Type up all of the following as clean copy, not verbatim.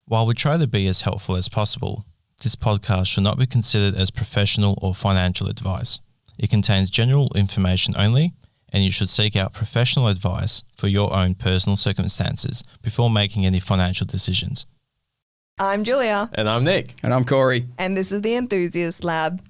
While we try to be as helpful as possible, this podcast should not be considered as professional or financial advice. It contains general information only, and you should seek out professional advice for your own personal circumstances before making any financial decisions. I'm Julia. And I'm Nick. And I'm Cory. And this is the Enthusiast Lab.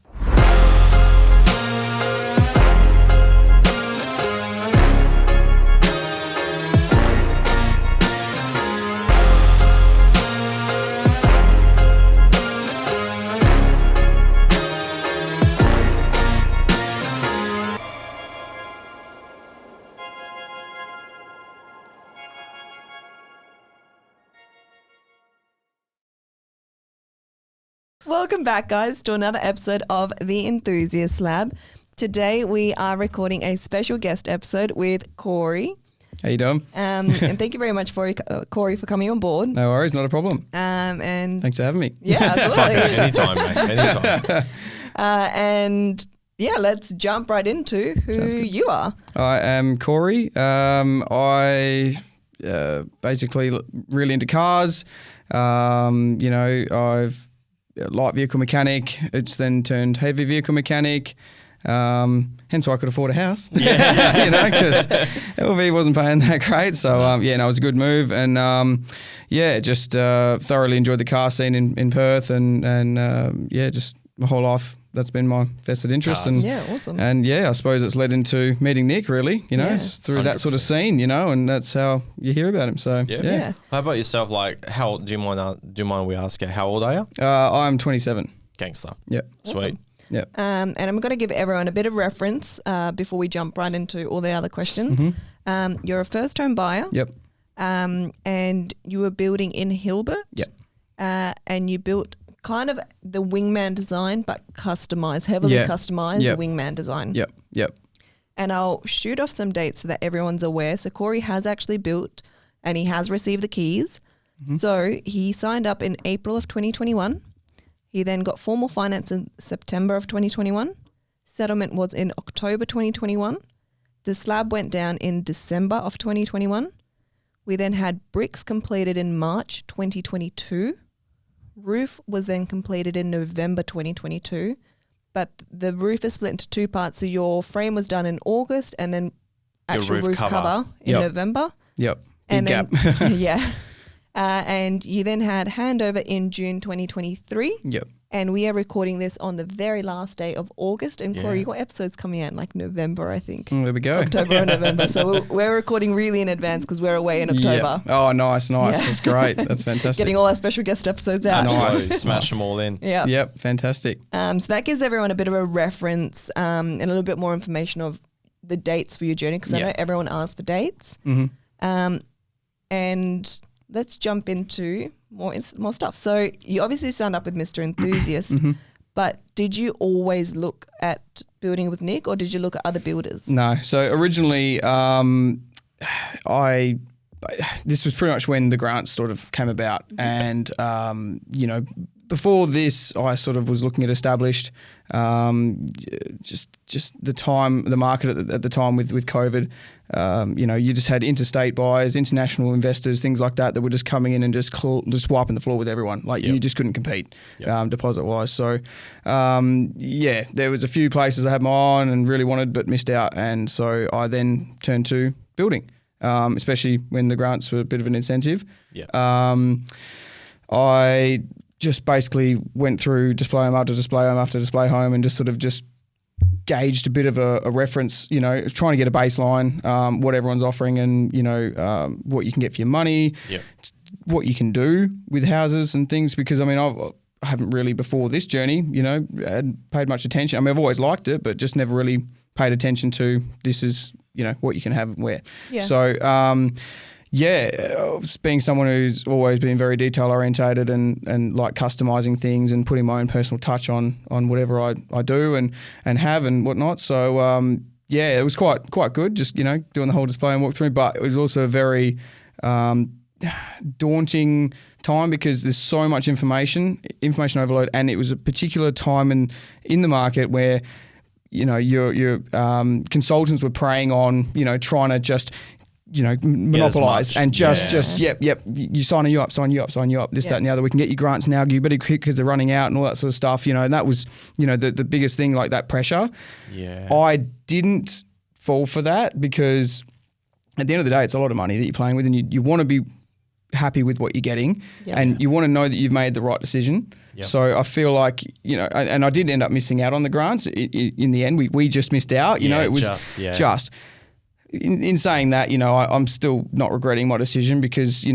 Welcome back, guys, to another episode of the Enthusiast Lab. Today we are recording a special guest episode with Cory. How you doing? And thank you very much for Cory for coming on board. No worries, not a problem. And thanks for having me. Yeah, absolutely. Anytime, mate. Anytime. And yeah, let's jump right into who you are. I am Cory. I basically really into cars. I've light vehicle mechanic. It's then turned heavy vehicle mechanic. Hence why I could afford a house. Yeah. Because LV wasn't paying that great. So, it was a good move. And, just thoroughly enjoyed the car scene in Perth and just my whole life. That's been my vested interest. Cars. Awesome. And I suppose it's led into meeting Nick really, through 100%. That sort of scene, and that's how you hear about him. So, yeah. How about yourself? Like, how old, do you mind we ask you, how old are you? I'm 27. Gangster. Yep. Sweet. Awesome. Yep. And I'm going to give everyone a bit of reference before we jump right into all the other questions. Mm-hmm. You're a first home buyer. Yep. And you were building in Hilbert. Yep. And you built kind of the wingman design, but heavily customized the wingman design. Yep. And I'll shoot off some dates so that everyone's aware. So Cory has actually built and he has received the keys. Mm-hmm. So he signed up in April of 2021. He then got formal finance in September of 2021. Settlement was in October 2021. The slab went down in December of 2021. We then had bricks completed in March 2022. Roof was then completed in November 2022, but the roof is split into two parts. So your frame was done in August and then actual roof cover in November. Yep. And Big then, gap. And you then had handover in June 2023. Yep. And we are recording this on the very last day of August. And Cory, what episode's coming out? Like November, I think. There we go. October or November. So we're recording really in advance because we're away in October. Yep. Oh, nice. Yeah. That's great. That's fantastic. Getting all our special guest episodes out. Nice. Smash them all in. Yeah. Yep. Fantastic. So that gives everyone a bit of a reference and a little bit more information of the dates for your journey because I know everyone asks for dates. Mm-hmm. And let's jump into more stuff. So you obviously signed up with Mr Enthusiast, but did you always look at building with Nick or did you look at other builders? No. So originally, this was pretty much when the grants sort of came about, and before this, I sort of was looking at established, just the market at the time with COVID. You just had interstate buyers, international investors, things like that were just coming in and just wiping the floor with everyone. You just couldn't compete deposit wise. So there was a few places I had my eye on and really wanted but missed out, and so I then turned to building, especially when the grants were a bit of an incentive. I just basically went through display home after display home after display home and just sort of just gauged a bit of a reference, trying to get a baseline, what everyone's offering and, what you can get for your money, what you can do with houses and things, because, I haven't really before this journey, hadn't paid much attention. I've always liked it, but just never really paid attention to this is, what you can have and where. Yeah. So, being someone who's always been very detail orientated and like customizing things and putting my own personal touch on whatever I do and have and whatnot. So it was quite good just doing the whole display and walkthrough. But it was also a very daunting time because there's so much information overload, and it was a particular time in the market where your consultants were preying on trying to just monopolize and yep, you sign you up, this, that, and the other. We can get you grants now. You better quick because they're running out and all that sort of stuff. And that was, the biggest thing, like that pressure. Yeah. I didn't fall for that because at the end of the day, it's a lot of money that you're playing with, and you want to be happy with what you're getting, and you want to know that you've made the right decision. Yep. So I feel like, and I did end up missing out on the grants. In the end, we just missed out. It was just. In saying that, I'm still not regretting my decision because,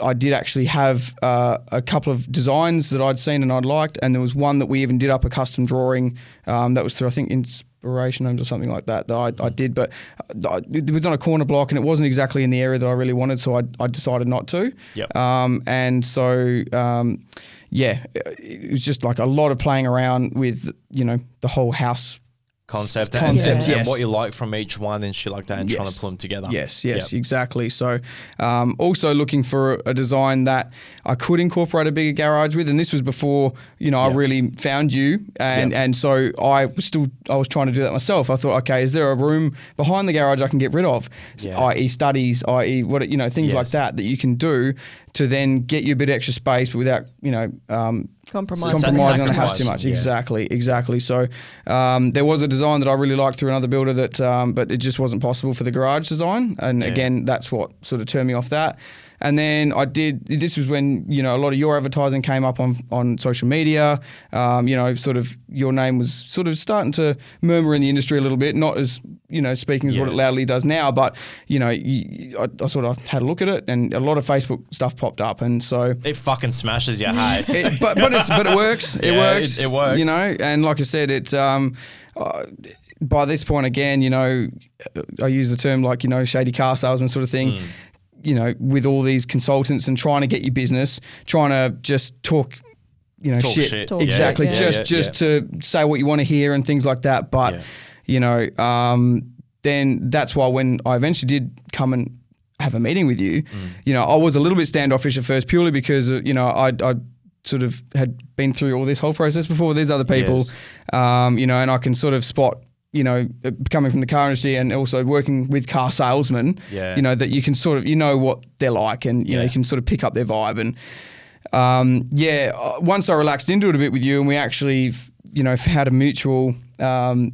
I did actually have a couple of designs that I'd seen and I'd liked, and there was one that we even did up a custom drawing that was through, I think, Inspiration Homes or something like that I did, but it was on a corner block and it wasn't exactly in the area that I really wanted, so I decided not to. Yep. And so, it was just like a lot of playing around with, the whole house concept and what you like from each one and shit like that, and trying to pull them together. Yes, exactly. So also looking for a design that I could incorporate a bigger garage with, and this was before, I really found you, and so I was trying to do that myself. I thought, okay, is there a room behind the garage I can get rid of, i.e. studies, i.e. things like that you can do to then get you a bit extra space, but without, compromising on the house too much. Yeah. Exactly. So there was a design that I really liked through another builder that, but it just wasn't possible for the garage design. And again, that's what sort of turned me off that. And then this was when, a lot of your advertising came up on social media. Sort of your name was sort of starting to murmur in the industry a little bit, not as, speaking as what it loudly does now, but, I sort of had a look at it and a lot of Facebook stuff popped up. And so it fucking smashes your head. But it works. It works. It works. And like I said, it's, by this point again, I use the term like, shady car salesman sort of thing. With all these consultants and trying to get your business, trying to just talk, shit. Exactly. Just to say what you want to hear and things like that. But, then that's why when I eventually did come and have a meeting with you, I was a little bit standoffish at first purely because, I sort of had been through all this whole process before with these other people, and I can sort of spot, coming from the car industry and also working with car salesmen, that you can sort of, what they're like and, you can sort of pick up their vibe. And, once I relaxed into it a bit with you and we actually, had a mutual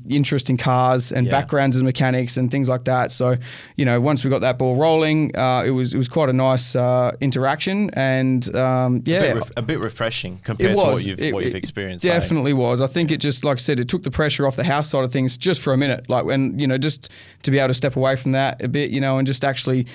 interest in cars and backgrounds as mechanics and things like that. So, once we got that ball rolling, it was quite a nice interaction and a bit refreshing compared to what you've experienced. Definitely was. I think it just, like I said, it took the pressure off the house side of things just for a minute. Like when, just to be able to step away from that a bit, and just actually,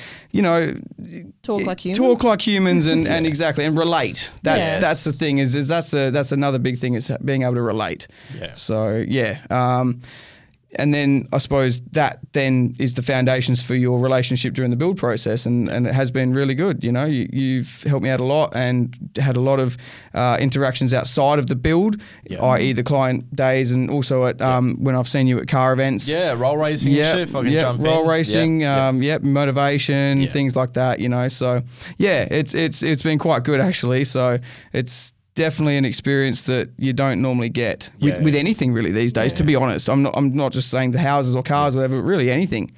talk like humans and exactly and relate. That's the thing is that's another big thing is being able to relate. Yeah. So and then I suppose that then is the foundations for your relationship during the build process, and it has been really good. You've helped me out a lot and had a lot of interactions outside of the build, i.e. the client days, and also at when I've seen you at car events. Yeah, roll racing and shit. Fucking jump roll in. racing, motivation, things like that. So it's been quite good actually. So it's definitely an experience that you don't normally get with anything really these days. To be honest, I'm not just saying the houses or cars, whatever, but really anything.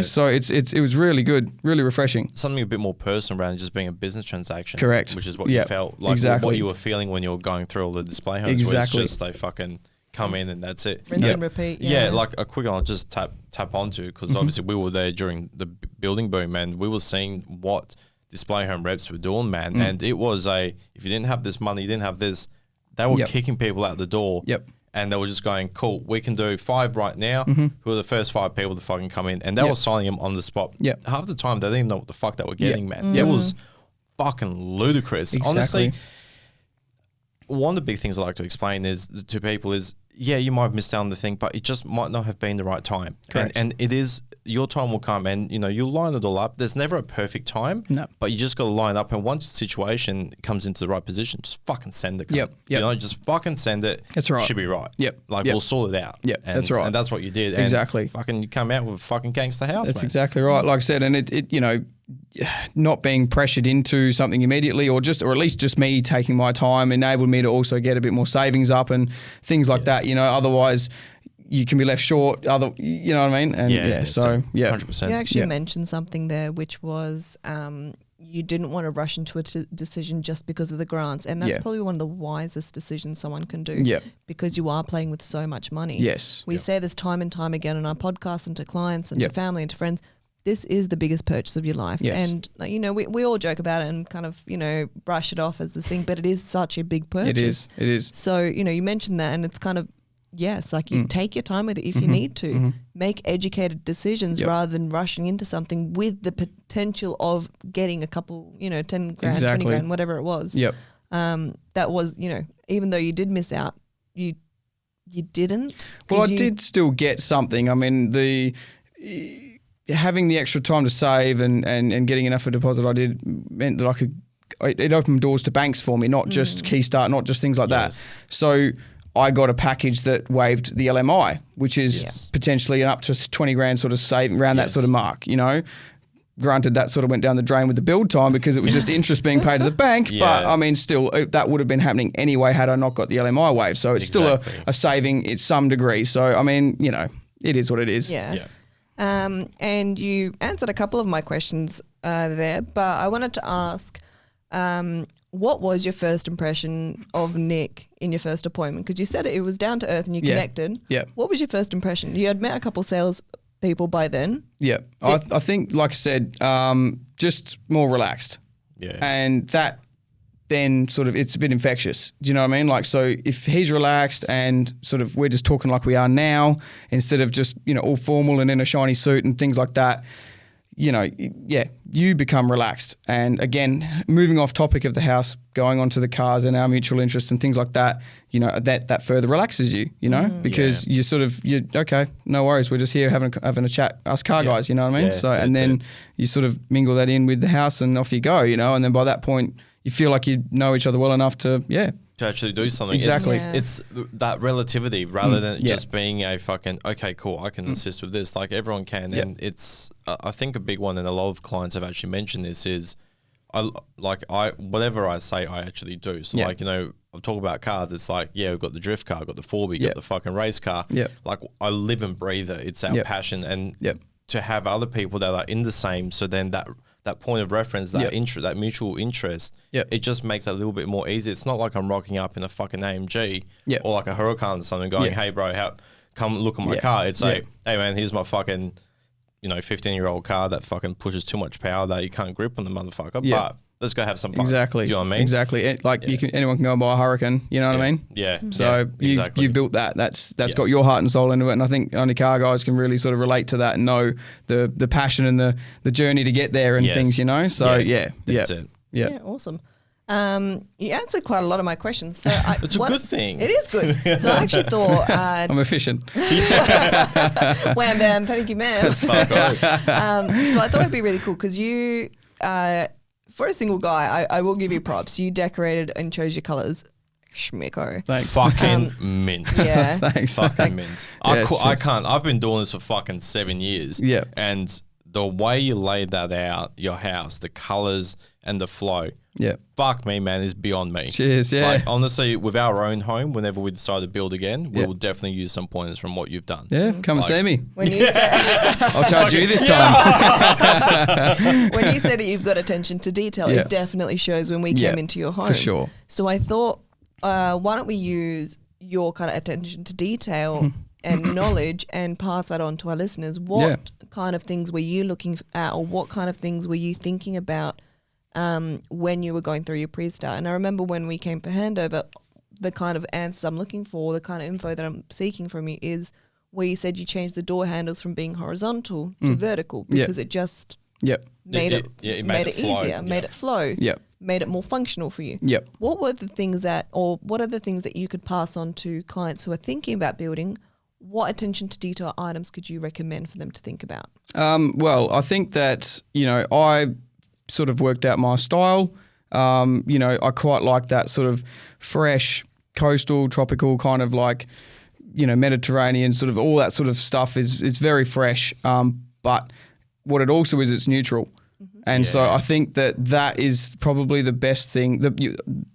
So it was really good, really refreshing. Something a bit more personal rather than just being a business transaction. Correct. Which is what you felt like. Exactly. What you were feeling when you were going through all the display homes. Exactly. Where it's just they fucking come in and that's it. Rinse and repeat. Yeah, like a quick one I'll just tap onto because obviously we were there during the building boom and we were seeing what display home reps were doing, man. And it was if you didn't have this money, you didn't have this, they were kicking people out the door. And they were just going, cool, we can do 5 right now. Who are the first 5 people to fucking come in? And they were signing them on the spot. Half the time, they didn't even know what the fuck they were getting, man. It was fucking ludicrous. Exactly. Honestly, one of the big things I like to explain is to people is, you might have missed out on the thing, but it just might not have been the right time. And it is, your time will come and, you'll line it all up. There's never a perfect time, but you just got to line up. And once the situation comes into the right position, just fucking send it. Just fucking send it. That's right. Should be right. We'll sort it out. That's right. And that's what you did. Exactly. And fucking you come out with a fucking gangster house, That's man. exactly right. Like I said, and it not being pressured into something immediately or at least just me taking my time enabled me to also get a bit more savings up and things like that. Otherwise, you can be left short. You know what I mean? And so 100%. You actually mentioned something there, which was you didn't want to rush into a decision just because of the grants, and that's probably one of the wisest decisions someone can do. Yeah. Because you are playing with so much money. Yes. We say this time and time again on our podcast and to clients and to family and to friends. This is the biggest purchase of your life. Yes. And, we all joke about it and kind of, brush it off as this thing, but it is such a big purchase. It is. So, you mentioned that, and it's kind of, it's like you take your time with it if you need to. Make educated decisions rather than rushing into something with the potential of getting a couple, 10 grand, 20 grand, whatever it was. Yep. That was, even though you did miss out, you didn't. Well, I did still get something. I mean, having the extra time to save and getting enough of a deposit meant that it opened doors to banks for me, not just Keystart, not just things like that. So I got a package that waived the LMI, which is potentially an up to 20 grand sort of saving around that sort of mark, Granted, that sort of went down the drain with the build time because it was just interest being paid to the bank. But I mean, still, that would have been happening anyway had I not got the LMI waived. So it's still a saving in some degree. So, I mean, it is what it is. Yeah. And you answered a couple of my questions there, but I wanted to ask, what was your first impression of Nick in your first appointment? Because you said it was down to earth and you connected. Yeah. What was your first impression? You had met a couple sales people by then. Yeah. I think, like I said, just more relaxed. Yeah. And that then sort of, it's a bit infectious. Do you know what I mean? Like, so if he's relaxed and sort of we're just talking like we are now, instead of just, all formal and in a shiny suit and things like that, you become relaxed. And again, moving off topic of the house, going on to the cars and our mutual interests and things like that, that further relaxes you, because you sort of, okay, no worries. We're just here having a chat, us car guys, you know what I mean? So, and then you sort of mingle that in with the house and off you go, and then by that point, you feel like you know each other well enough to actually do something. Exactly. It's that relativity rather than just being a fucking, okay, cool, I can assist with this. Like everyone can. And it's, I think a big one, and a lot of clients have actually mentioned this, is whatever I say, I actually do. So I'll talk about cars. It's like, we've got the drift car, got the 4B, got the fucking race car. Like I live and breathe it. It's our passion. And to have other people that are in the same, so then that point of reference, that interest, that mutual interest, it just makes it a little bit more easy. It's not like I'm rocking up in a fucking AMG or like a Huracan or something going, hey bro, come look at my car. It's like, hey man, here's my fucking, 15-year-old car that fucking pushes too much power that you can't grip on the motherfucker. But let's go have some fun. Exactly. Do you know what I mean? Exactly. Anyone can go and buy a Huracan. You know what I mean? Yeah. So you built that. That's got your heart and soul into it. And I think only car guys can really sort of relate to that and know the passion and the journey to get there and things. So that's it. Yeah, awesome. You answered quite a lot of my questions. So it's a good thing. It is good. So I actually thought I'm efficient. Wham bam, thank you, ma'am. So I thought it'd be really cool because you, for a single guy, I will give you props. You decorated and chose your colours. Schmicko. Thanks. Fucking mint. Yeah. Thanks. Fucking mint. I can't. I've been doing this for fucking 7 years. Yeah. And the way you laid that out, your house, the colours and the flow. Yeah. Fuck me, man, is beyond me. Cheers, yeah. Like, honestly, with our own home, whenever we decide to build again, we will definitely use some pointers from what you've done. Yeah, come and see me. When you say, I'll charge you this time. when you say that you've got attention to detail, it definitely shows when we came into your home. For sure. So I thought, why don't we use your kind of attention to detail and knowledge and pass that on to our listeners? What kind of things were you looking at, or what kind of things were you thinking about when you were going through your pre-start? And I remember when we came for handover, the kind of answers I'm looking for, the kind of info that I'm seeking from you is where you said you changed the door handles from being horizontal to vertical because it just made it easier, made it flow, made it more functional for you. What were the things what are the things that you could pass on to clients who are thinking about building? What attention to detail items could you recommend for them to think about? Well, I think that, I sort of worked out my style. I quite like that sort of fresh, coastal, tropical kind of like, Mediterranean sort of, all that sort of stuff is very fresh. But what it also is, it's neutral. And so Yeah. I think that is probably the best thing.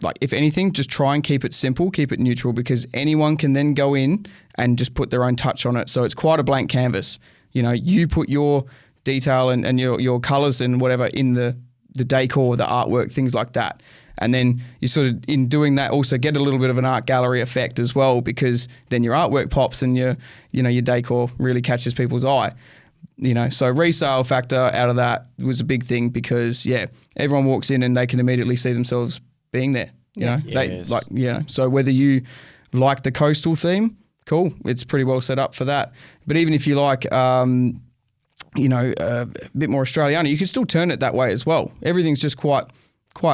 Like, if anything, just try and keep it simple, keep it neutral, because anyone can then go in and just put their own touch on it. So it's quite a blank canvas. You know, you put your detail and your colours and whatever in the decor, the artwork, things like that. And then you sort of, in doing that, also get a little bit of an art gallery effect as well, because then your artwork pops and your decor really catches people's eye. You know, so resale factor out of that was a big thing, because everyone walks in and they can immediately see themselves being there. You know, Yes. So whether you like the coastal theme, cool, it's pretty well set up for that. But even if you like, a bit more Australiana, you can still turn it that way as well. Everything's just quite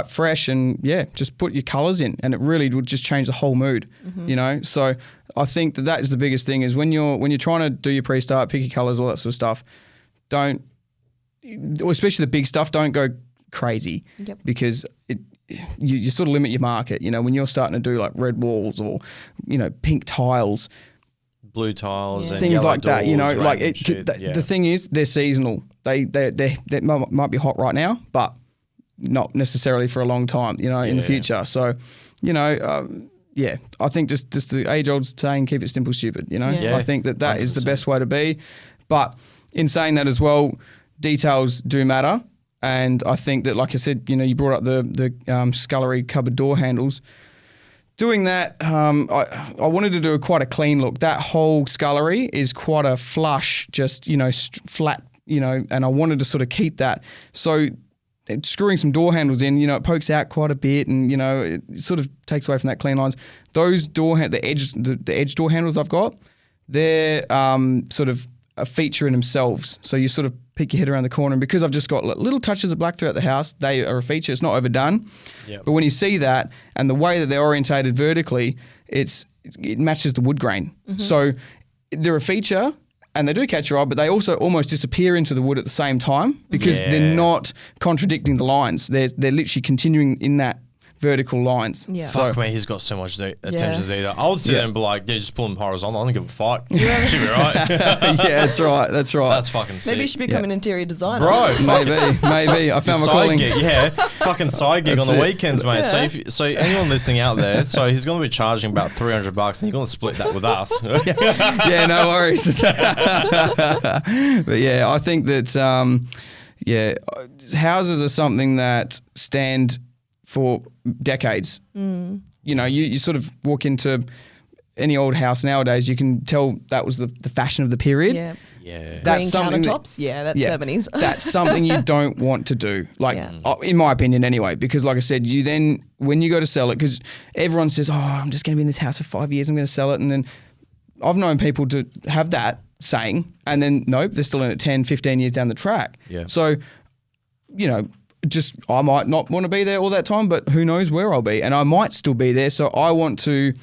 fresh, and just put your colours in, and it really would just change the whole mood. You know, so I think that is the biggest thing, is when you're trying to do your pre-start, pick your colours, all that sort of stuff. Especially the big stuff, don't go crazy, because you sort of limit your market. You know, when you're starting to do like red walls or pink tiles, blue tiles, and things yellow like that. You know, doors, like random shit. the thing is, they're seasonal. They might be hot right now, but not necessarily for a long time, in the future. So, I think just the age-old saying, keep it simple, stupid, I think that is the 100%. best way to be. But in saying that as well, details do matter. And I think that, like I said, you brought up the scullery cupboard door handles. Doing that, I wanted to do quite a clean look. That whole scullery is quite a flush, just, flat, and I wanted to sort of keep that. So screwing some door handles in, it pokes out quite a bit, and it sort of takes away from that clean lines. Those the edge door handles I've got, they're sort of a feature in themselves. So you sort of peek your head around the corner, and because I've just got little touches of black throughout the house, they are a feature. It's not overdone. Yep. But when you see that, and the way that they're orientated vertically, it matches the wood grain. So they're a feature. And they do catch your eye, but they also almost disappear into the wood at the same time, because they're not contradicting the lines. They're literally continuing in that vertical lines. Yeah. So, Fuck me, he's got so much attention to detail. I would sit there and be like, just pull him horizontal. I don't give a fuck. Should be right. that's right. That's right. That's fucking sick. Maybe you should become an interior designer. Bro, maybe. I found my calling. Gig, fucking side gig on the weekends, mate. Yeah. So anyone listening out there, so he's going to be charging about $300, and you're going to split that with us. Yeah, no worries. But I think that houses are something that stand for decades. You sort of walk into any old house nowadays, you can tell that was the fashion of the period. Yeah. Yeah. That's Green something countertops. That's 70s. That's something you don't want to do. Like, in my opinion anyway, because like I said, you then, when you go to sell it, because everyone says, I'm just going to be in this house for 5 years, I'm going to sell it. And then I've known people to have that saying, and then nope, they're still in it 10, 15 years down the track. Yeah. So, I might not want to be there all that time, but who knows where I'll be. And I might still be there. So I want to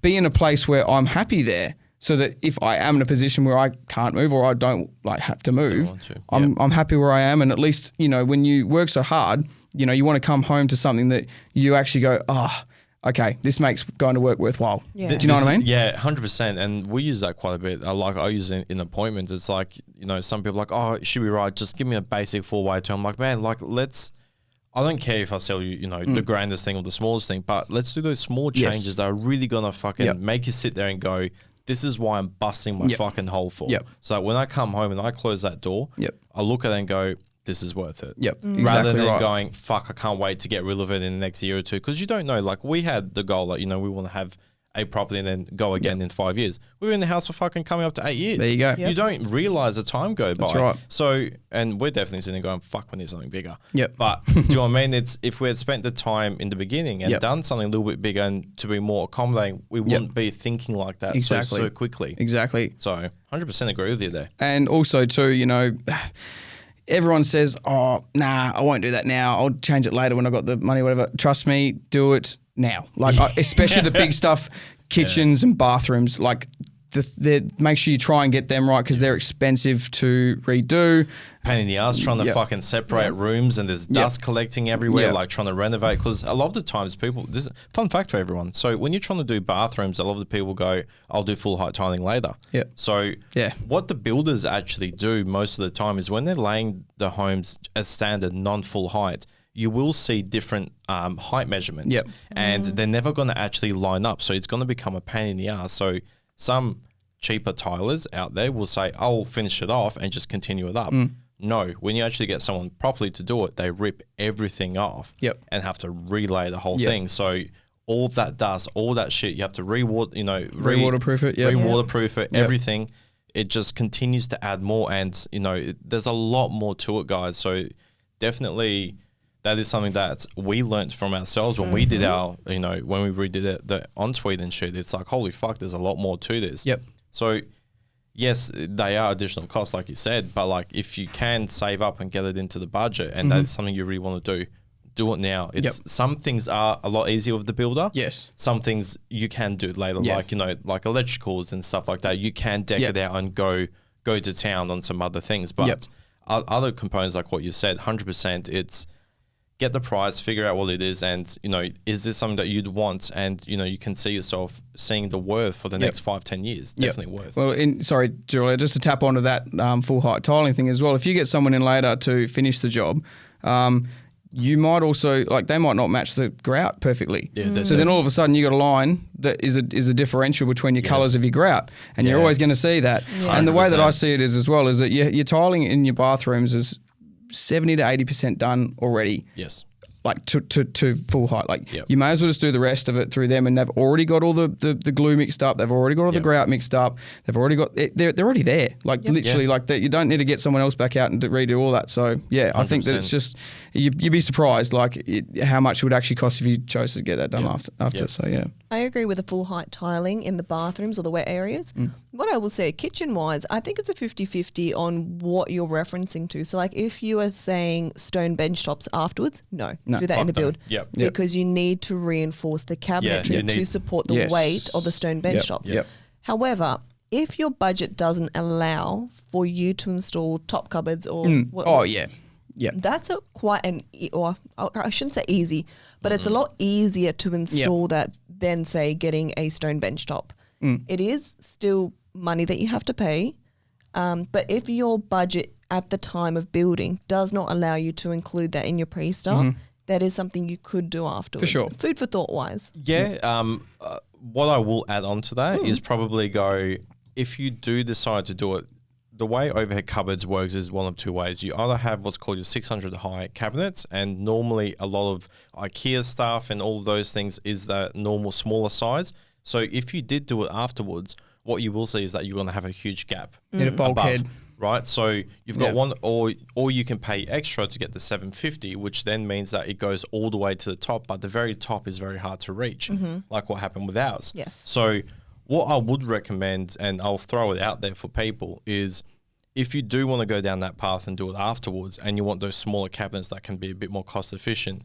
be in a place where I'm happy there, so that if I am in a position where I can't move, or I don't have to move, I'm happy where I am. And at least, when you work so hard, you want to come home to something that you actually go, okay, this makes going to work worthwhile. Yeah. Do you know what I mean? Yeah, 100%. And we use that quite a bit. I use it in appointments. It's like, some people are like, it should be right. Just give me a basic 4x2. I'm like, man, I don't care if I sell you, the grandest thing or the smallest thing, but let's do those small changes that are really going to fucking make you sit there and go, this is why I'm busting my fucking hole for. So that when I come home and I close that door, I look at it and go, this is worth it. Rather than going, fuck, I can't wait to get rid of it in the next year or two. Because you don't know, like we had the goal that, we want to have a property and then go again in 5 years. We were in the house for fucking coming up to 8 years. There you go. You don't realize the time go by. That's right. So, and we're definitely sitting there going, fuck, we need something bigger. But do you know what I mean? It's if we had spent the time in the beginning and done something a little bit bigger and to be more accommodating, we wouldn't be thinking like that so quickly. Exactly. So 100% agree with you there. And also too, everyone says, I won't do that now. I'll change it later when I've got the money, whatever. Trust me, do it now. Like, especially the big stuff, kitchens and bathrooms. Like, make sure you try and get them right because they're expensive to redo. Pain in the ass trying to fucking separate rooms and there's dust collecting everywhere, like trying to renovate. Because a lot of the times this is a fun fact for everyone. So when you're trying to do bathrooms, a lot of the people go, I'll do full height tiling later. Yeah. So what the builders actually do most of the time is when they're laying the homes as standard, non-full height, you will see different height measurements and they're never going to actually line up. So it's going to become a pain in the ass. So some cheaper tilers out there will say, I'll finish it off and just continue it up. No, when you actually get someone properly to do it, they rip everything off and have to relay the whole thing. So all of that dust, all that shit, you have to re-waterproof it, re-waterproof it, everything. It just continues to add more and, there's a lot more to it, guys. So definitely that is something that we learnt from ourselves when we did our, when we redid the ensuite and shit. It's like, holy fuck, there's a lot more to this. So yes, they are additional costs, like you said, but like if you can save up and get it into the budget and that's something you really want to do it now. It's some things are a lot easier with the builder. Yes. Some things you can do later, like, like electricals and stuff like that. You can deck it out and go to town on some other things. But other components, like what you said, 100%, it's get the price, figure out what it is, and, is this something that you'd want? And, you can see yourself seeing the worth for the next 5-10 years. Definitely worth. Well, sorry, Julia, just to tap onto that full height tiling thing as well. If you get someone in later to finish the job, you might also, they might not match the grout perfectly. Yeah, so then all of a sudden you got a line that is a differential between your colours of your grout, and you're always going to see that. Yeah. And the way that I see it is as well is that your tiling in your bathrooms is 70 to 80% done already. Yes. Like to full height. You may as well just do the rest of it through them, and they've already got all the glue mixed up. They've already got all the grout mixed up. They've already got they're already there. Literally, that you don't need to get someone else back out and redo all that. So 100%. I think that it's just you'd be surprised how much it would actually cost if you chose to get that done after. So I agree with the full height tiling in the bathrooms or the wet areas. What I will say, kitchen wise, I think it's a 50-50 on what you're referencing to. So if you are saying stone bench tops afterwards, no, do that in the build. Because you need to reinforce the cabinetry to support the weight of the stone bench tops. However, if your budget doesn't allow for you to install top cupboards or that's I shouldn't say easy, but it's a lot easier to install that than say getting a stone bench top. It is still money that you have to pay, but if your budget at the time of building does not allow you to include that in your pre-start, that is something you could do afterwards. For sure. Food for thought wise. What I will add on to that is probably if you do decide to do it, the way overhead cupboards works is one of two ways. You either have what's called your 600 high cabinets, and normally a lot of IKEA stuff and all of those things is the normal smaller size. So if you did do it afterwards, what you will see is that you're going to have a huge gap in a bulkhead. Above, right? So you've got one, or you can pay extra to get the 750, which then means that it goes all the way to the top, but the very top is very hard to reach, like what happened with ours. Yes. So what I would recommend, and I'll throw it out there for people, is if you do want to go down that path and do it afterwards, and you want those smaller cabinets that can be a bit more cost efficient,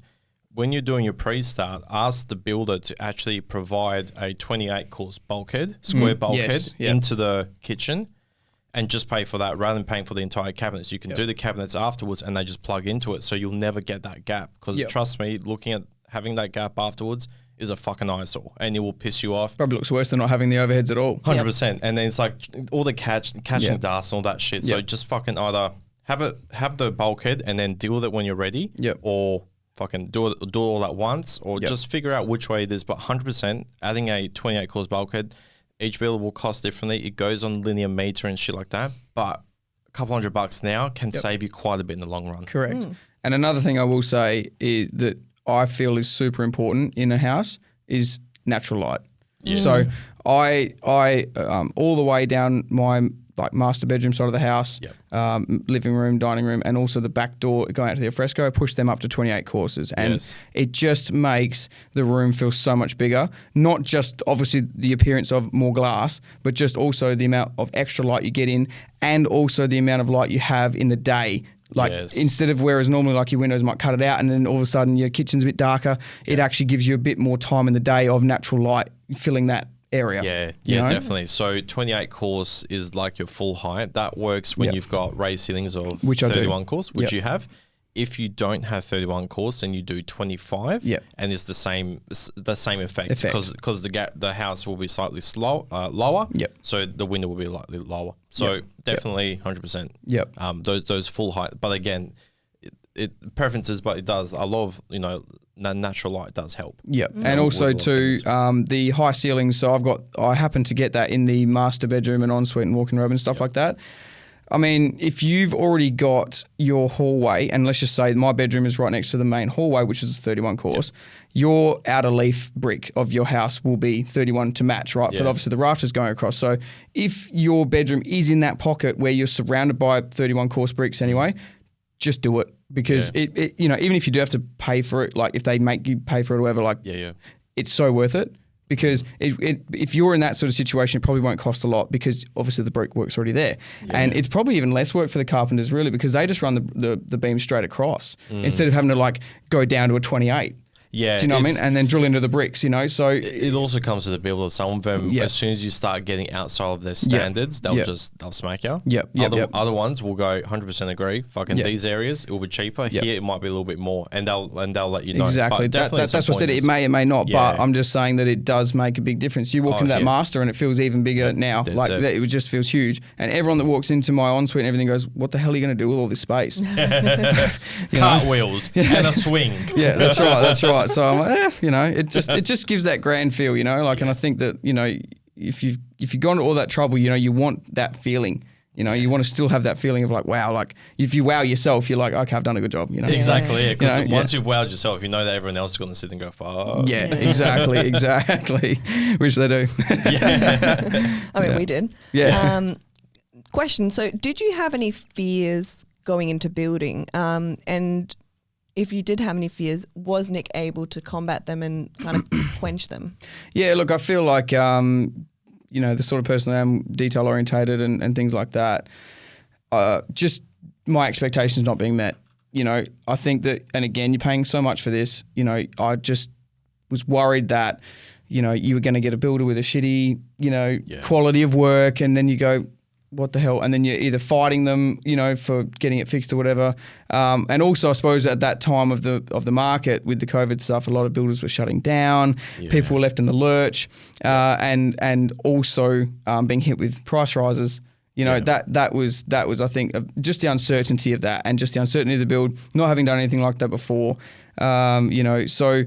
when you're doing your pre-start, ask the builder to actually provide a 28-course bulkhead, square bulkhead into the kitchen, and just pay for that rather than paying for the entire cabinets. You can do the cabinets afterwards and they just plug into it, so you'll never get that gap. Because trust me, looking at having that gap afterwards is a fucking eyesore, and it will piss you off. Probably looks worse than not having the overheads at all. 100%. And then it's like all the catching dust and all that shit. So just fucking either have the bulkhead and then deal with it when you're ready, or fucking do it all at once, or just figure out which way it is. But 100%, adding a 28-course bulkhead, each builder will cost differently. It goes on linear meter and shit like that, but a couple $100 now can save you quite a bit in the long run. Correct. And another thing I will say is that I feel is super important in a house is natural light. So I all the way down my master bedroom side of the house, living room, dining room, and also the back door going out to the alfresco, I push them up to 28 courses. And it just makes the room feel so much bigger. Not just obviously the appearance of more glass, but just also the amount of extra light you get in, and also the amount of light you have in the day. Instead of whereas normally your windows might cut it out and then all of a sudden your kitchen's a bit darker, it actually gives you a bit more time in the day of natural light filling that area. Yeah, know? definitely. So 28 course is like your full height. That works when you've got raised ceilings of Which 31 course, which Yep. you have. If you don't have 31 course and you do 25, Yep. and it's the same effect because the house will be slightly lower. Yep. So the window will be slightly lower. So definitely 100%. Yep. Those full height, but again, it preferences, but it does a lot of natural light does help. Yep. And also too, the high ceilings. So I happen to get that in the master bedroom and ensuite and walk-in room and stuff like that. I mean, if you've already got your hallway, and let's just say my bedroom is right next to the main hallway, which is a 31 course, your outer leaf brick of your house will be 31 to match, right? For obviously the rafters going across. So if your bedroom is in that pocket where you're surrounded by 31 course bricks anyway, just do it, because it even if you do have to pay for it, like if they make you pay for it or whatever, it's so worth it. Because if you're in that sort of situation, it probably won't cost a lot, because obviously the brickwork's already there. And it's probably even less work for the carpenters, really, because they just run the beam straight across instead of having to go down to a 28. Yeah. Do you know what I mean? And then drill into the bricks, so... It also comes to the builder. Some of them, as soon as you start getting outside of their standards, they'll smack you. Other ones will go 100% agree. Fucking these areas, it will be cheaper. Here, it might be a little bit more, and they'll let you know. Exactly. That's what I said. It may not, but I'm just saying that it does make a big difference. You walk into that master and it feels even bigger now. It just feels huge. And everyone that walks into my ensuite and everything goes, what the hell are you going to do with all this space? Cartwheels and a swing. Yeah, that's right. So I'm like, it just gives that grand feel, and I think that, if you've gone to all that trouble, you want that feeling. You want to still have that feeling of wow, if you wow yourself, you're like, okay, I've done a good job. Exactly, yeah. Because once you've wowed yourself, you know that everyone else is going to sit and go, fuck. Yeah, exactly. Which they do. I mean, we did. Yeah. Question. So did you have any fears going into building? And if you did have any fears, was Nick able to combat them and kind of quench them? Yeah, look, I feel like, the sort of person I am, detail orientated and things like that, just my expectations not being met. I think that, and again, you're paying so much for this, I just was worried that, you were going to get a builder with a shitty, quality of work, and then you go, what the hell? And then you're either fighting them, for getting it fixed or whatever. And also, I suppose at that time of the market with the COVID stuff, a lot of builders were shutting down. Yeah. People were left in the lurch, and also being hit with price rises. That was I think just the uncertainty of that, and just the uncertainty of the build, not having done anything like that before. So.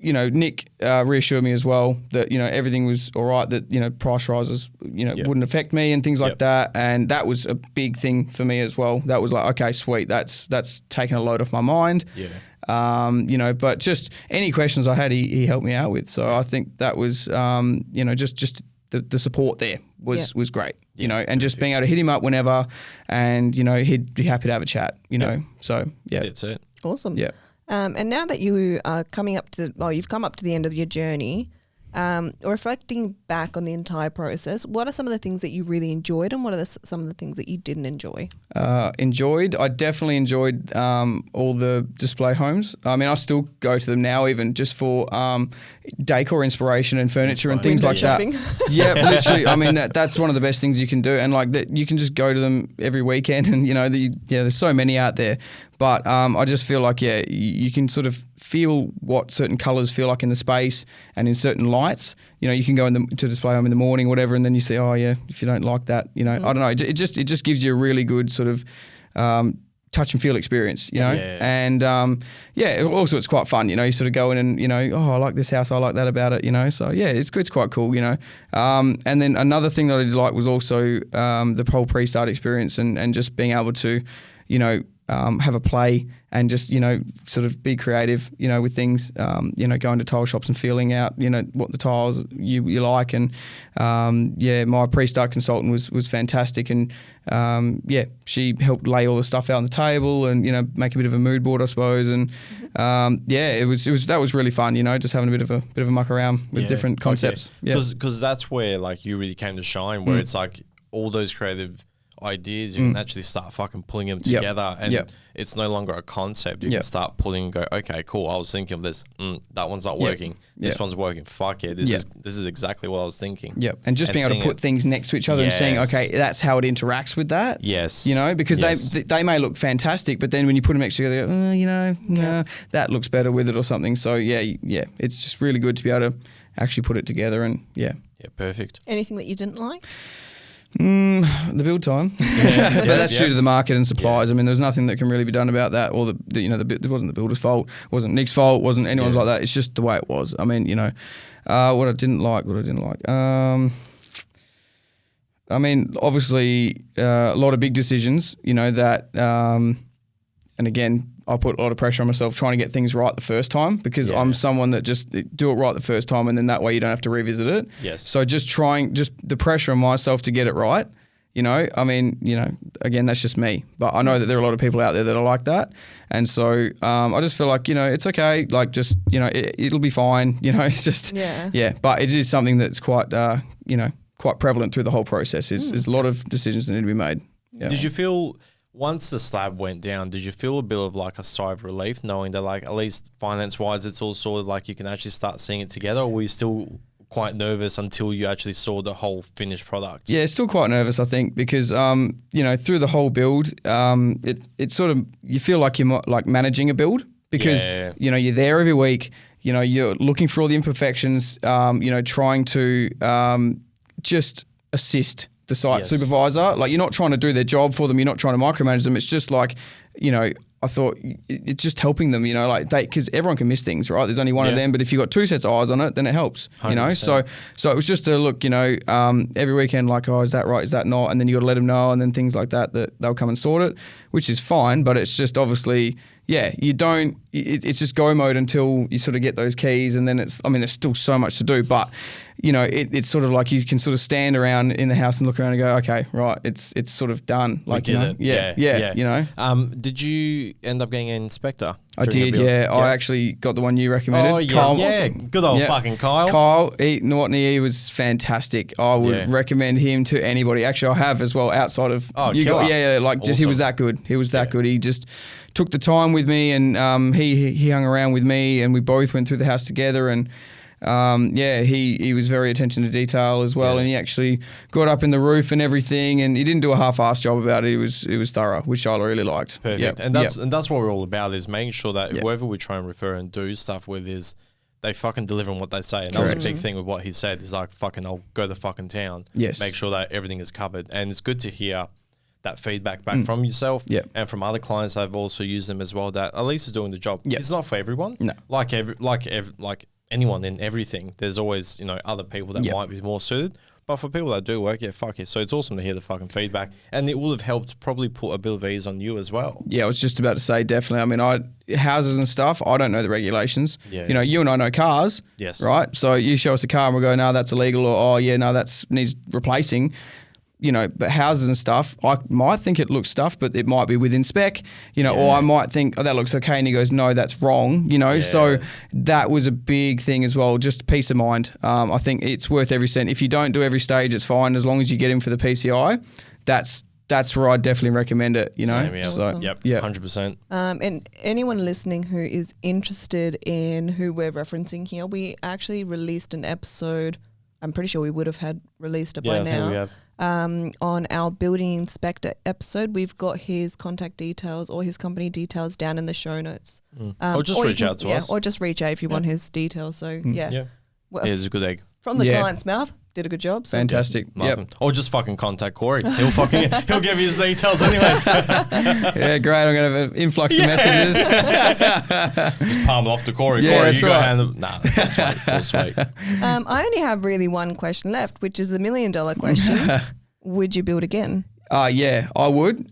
Nick reassured me as well that, everything was all right, that, price rises, wouldn't affect me and things like that. And that was a big thing for me as well. That was like, okay, sweet. That's taken a load off my mind. Yeah. But just any questions I had, he helped me out with. So I think that was, just the support there was great, and just being able to hit him up whenever, and, he'd be happy to have a chat, so yeah. That's it. Awesome. Yeah. And now that you are you've come up to the end of your journey, reflecting back on the entire process, what are some of the things that you really enjoyed, and what are some of the things that you didn't enjoy? I definitely enjoyed all the display homes. I mean, I still go to them now, even just for decor inspiration and furniture and things like shopping. that. Yeah, literally. I mean, that's one of the best things you can do, and that you can just go to them every weekend, and there's so many out there. But I just feel like, you can sort of feel what certain colours feel like in the space and in certain lights. You can go to display home in the morning, whatever, and then you see, if you don't like that, I don't know. It just gives you a really good sort of touch and feel experience, And also it's quite fun, you sort of go in and, I like this house, I like that about it, So it's quite cool, And then another thing that I did like was also the whole pre-start experience and just being able to, have a play and just, sort of be creative, with things, going to tile shops and feeling out, what the tiles you like. And, my pre-start consultant was fantastic. And, she helped lay all the stuff out on the table and, make a bit of a mood board, I suppose. And, that was really fun, just having a bit of a muck around with different concepts. Because that's where, you really came to shine, where it's like all those creative ideas, you can actually start fucking pulling them together, and it's no longer a concept. You can start pulling and go, okay, cool. I was thinking of this. That one's not working. This one's working. Fuck yeah, this is exactly what I was thinking. Yep, and just being able to put things next to each other and seeing, okay, that's how it interacts with that. Yes, you know, because they may look fantastic, but then when you put them next together, you go, no, that looks better with it or something. So it's just really good to be able to actually put it together and perfect. Anything that you didn't like? The build time, but that's due to the market and suppliers. I mean, there's nothing that can really be done about that, or it wasn't the builder's fault, it wasn't Nick's fault, wasn't anyone's like that. It's just the way it was. I mean, what I didn't like. I mean, obviously, a lot of big decisions. That, and again, I put a lot of pressure on myself trying to get things right the first time, because I'm someone that just do it right the first time, and then that way you don't have to revisit it. Yes. So just the pressure on myself to get it right. I mean, again, that's just me, but I know that there are a lot of people out there that are like that. And so I just feel like, it's okay. Like just, it'll be fine. It's just, but it is something that's quite, quite prevalent through the whole process. There's a lot of decisions that need to be made. Yeah. Did you feel, once the slab went down, did you feel a bit of like a sigh of relief knowing that, like, at least finance-wise, it's all sort of like you can actually start seeing it together, or were you still quite nervous until you actually saw the whole finished product? Yeah, still quite nervous, I think, because, through the whole build, it sort of, you feel like you're like managing a build, because, you're there every week, you're looking for all the imperfections, trying to just assist the site supervisor. Like, you're not trying to do their job for them. You're not trying to micromanage them. It's just like, I thought it's just helping them, because everyone can miss things, right? There's only one of them, but if you've got two sets of eyes on it, then it helps, 100%. So it was just a look, every weekend, like, oh, is that right? Is that not? And then you got to let them know, and then things like that they'll come and sort it, which is fine, but it's just obviously, it's just go mode until you sort of get those keys, and then there's still so much to do, but it's sort of like you can sort of stand around in the house and look around and go, okay, right, it's sort of done. Like, did it. Did you end up getting an inspector? I did, I actually got the one you recommended. Oh, yeah, Kyle, good old fucking Kyle. Kyle, he was fantastic. I would recommend him to anybody. Actually, I have as well, outside of you. Awesome. He was that good. He was that good. He just took the time with me, and he hung around with me, and we both went through the house together, and he was very attention to detail as well, and he actually got up in the roof and everything, and he didn't do a half-assed job about it. It was thorough, which I really liked. Perfect, and that's what we're all about, is making sure that whoever we try and refer and do stuff with is they fucking deliver on what they say. And that was a big thing with what he said. Is like, fucking, I'll go to fucking town. Yes, make sure that everything is covered, and it's good to hear that feedback back from yourself and from other clients. I've also used them as well, that at least is doing the job. It's not for everyone. No, like anyone in everything, there's always, other people that might be more suited. But for people that do work, fuck it. So it's awesome to hear the fucking feedback. And it would have helped probably put a bit of ease on you as well. Yeah, I was just about to say, definitely. I mean, houses and stuff, I don't know the regulations. Yeah, you and I know cars. Yes. Right? So you show us a car and we'll go, no, that's illegal, or, that needs replacing. But houses and stuff, I might think it looks stuff, but it might be within spec, or I might think, oh, that looks okay. And he goes, no, that's wrong, So that was a big thing as well, just peace of mind. I think it's worth every cent. If you don't do every stage, it's fine. As long as you get him for the PCI, that's where I definitely recommend it, Same, yeah. Awesome. So, yep, 100%. And anyone listening who is interested in who we're referencing here, we actually released an episode. I'm pretty sure we would have had released it by now. Think we have. On our building inspector episode, we've got his contact details or his company details down in the show notes. Or just reach out to us. Or just reach out if you want his details. So, Well, it's a good egg. From the client's mouth, did a good job. So. Fantastic. Or just fucking contact Cory. He'll give you his details anyways. Yeah, great. I'm going to have an influx of messages. Just palm it off to Cory. Yeah, Cory, you right. go handle. Nah, that's all sweet. All sweet. I only have really one question left, which is the $1 million question. Would you build again? Yeah, I would.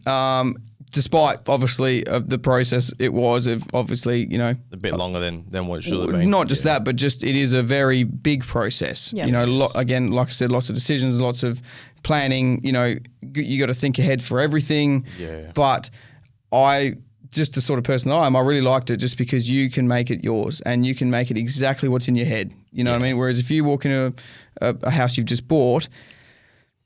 Despite obviously the process, it was obviously a bit longer than what it should have been. Not just that, but just it is a very big process. Yeah. Again, like I said, lots of decisions, lots of planning. You got to think ahead for everything. Yeah. But just the sort of person I am, I really liked it just because you can make it yours and you can make it exactly what's in your head. You know what I mean? Whereas if you walk into a house you've just bought,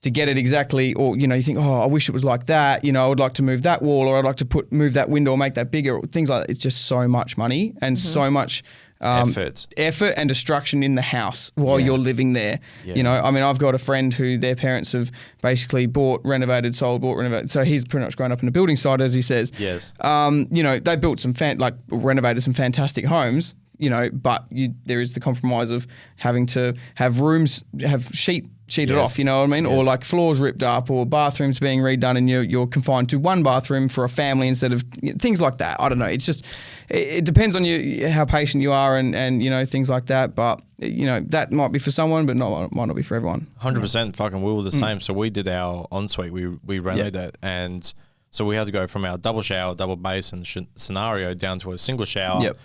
to get it exactly, or, you know, you think, oh, I wish it was like that. You know, I would like to move that wall, or I'd like to move that window or make that bigger, things like that. It's just so much money and so much effort and destruction in the house while you're living there. Yeah. You know, I mean, I've got a friend who their parents have basically bought, renovated, sold, bought, renovated. So he's pretty much grown up in a building site, as he says. Yes. You know, they built some renovated some fantastic homes, you know, but there is the compromise of having to have rooms, have sheeted off, you know what I mean? Yes. Or like floors ripped up, or bathrooms being redone, and you're confined to one bathroom for a family instead of things like that. I don't know. It's just, it depends on you, how patient you are, and you know, things like that. But you know, that might be for someone, but might not be for everyone. 100%. Fucking, we were the same. So we did our ensuite. We renovated it, and so we had to go from our double shower, double basin scenario down to a single shower. Yep.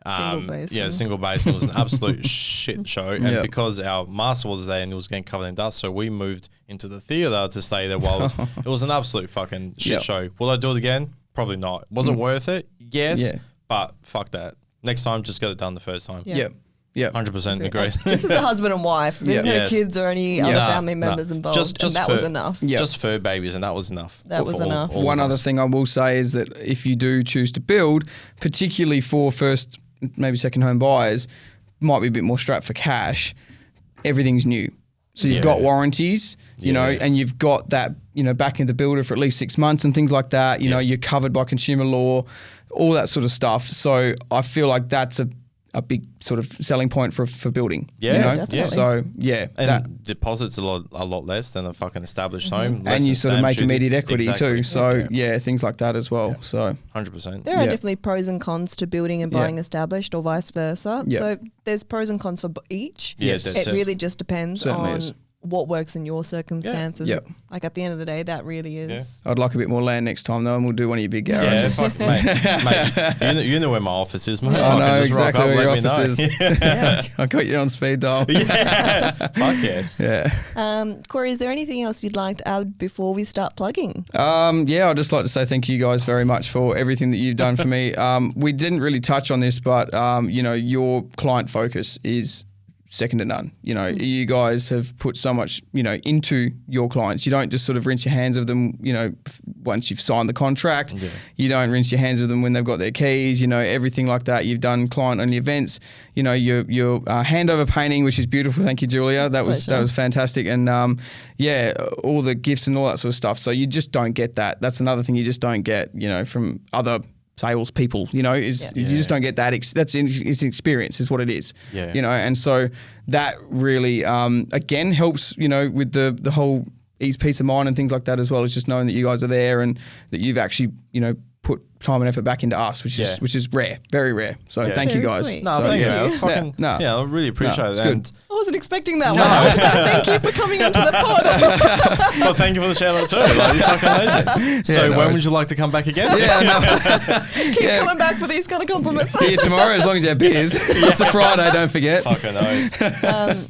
Single basin. Yeah, single basin. It was an absolute shit show. And because our master was there and it was getting covered in dust, so we moved into the theatre to stay there while it was an absolute fucking shit show. Will I do it again? Probably not. Was it worth it? Yes. Yeah. But fuck that. Next time, just get it done the first time. Yep. 100% agree. This is a husband and wife. There's no kids or any other family members involved. Just that was enough. Just fur babies, and that was enough. That was enough. One other thing I will say is that if you do choose to build, particularly for first, maybe second home buyers, might be a bit more strapped for cash, everything's new. So you've got warranties, you know, and you've got that, you know, backing the builder for at least 6 months and things like that. You know, you're covered by consumer law, all that sort of stuff. So I feel like that's a big sort of selling point for building. Yeah, you know? Definitely. So and deposits a lot less than a fucking established home, and you sort of make immediate equity too. So things like that as well. So 100%. There are definitely pros and cons to building and buying established, or vice versa. So there's pros and cons for each. Yes, it really just depends on what works in your circumstances. Like at the end of the day, that really is. I'd like a bit more land next time though, and we'll do one of your big garages. Mate, you know where my office is, mate. I know exactly where your office is. I got you on speed dial. Fuck yes. Cory, is there anything else you'd like to add before we start plugging? I'd just like to say thank you guys very much for everything that you've done for me. We didn't really touch on this, but you know, your client focus is second to none. You know, you guys have put so much, you know, into your clients. You don't just sort of rinse your hands of them, you know, once you've signed the contract. You don't rinse your hands of them when they've got their keys, you know, everything like that. You've done client-only events. You know, your handover painting, which is beautiful. Thank you, Julia. That was fantastic. And all the gifts and all that sort of stuff. So you just don't get that. That's another thing you just don't get, you know, from other sales people, you know, you just don't get that. It's an experience is what it is, you know, and so that really, again, helps, you know, with the whole peace of mind and things like that as well. It's just knowing that you guys are there and that you've actually, you know, put time and effort back into us, which is rare, very rare. So thank you guys. Sweet. No, thank you. I really appreciate that. Good. I wasn't expecting that one. I was like, thank you for coming onto the pod. Well, thank you for the shout out too. Like, you're fucking legend. So when would you like to come back again? Keep coming back for these kind of compliments. See you tomorrow as long as you have beers. It's a Friday, don't forget. Fucking oath.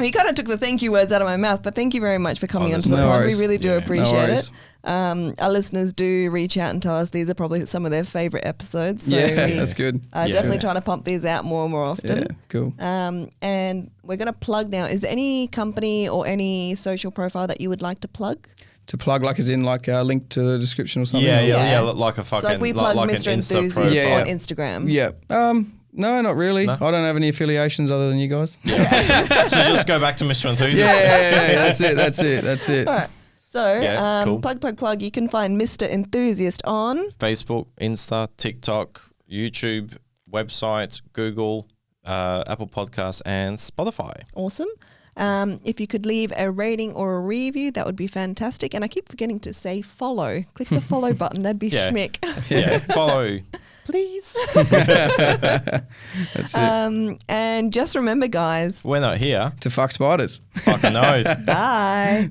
You kind of took the thank you words out of my mouth, but thank you very much for coming onto the pod. We really do appreciate it. Our listeners do reach out and tell us these are probably some of their favourite episodes. So that's good. Definitely trying to pump these out more and more often. Yeah, cool. And we're going to plug now. Is there any company or any social profile that you would like to plug? To plug, like as in like a link to the description or something? Yeah, like a fucking... So like we plug Mr Enthusiast on Instagram. Yeah. No, not really. No? I don't have any affiliations other than you guys. So just go back to Mr Enthusiast. Yeah, that's it. All right. So, plug. You can find Mr Enthusiast on Facebook, Insta, TikTok, YouTube, website, Google, Apple Podcasts, and Spotify. Awesome. If you could leave a rating or a review, that would be fantastic. And I keep forgetting to say follow. Click the follow button. That'd be schmick. Yeah, follow. Please. That's it. And just remember, guys. We're not here to fuck spiders. Fucking oath. Bye.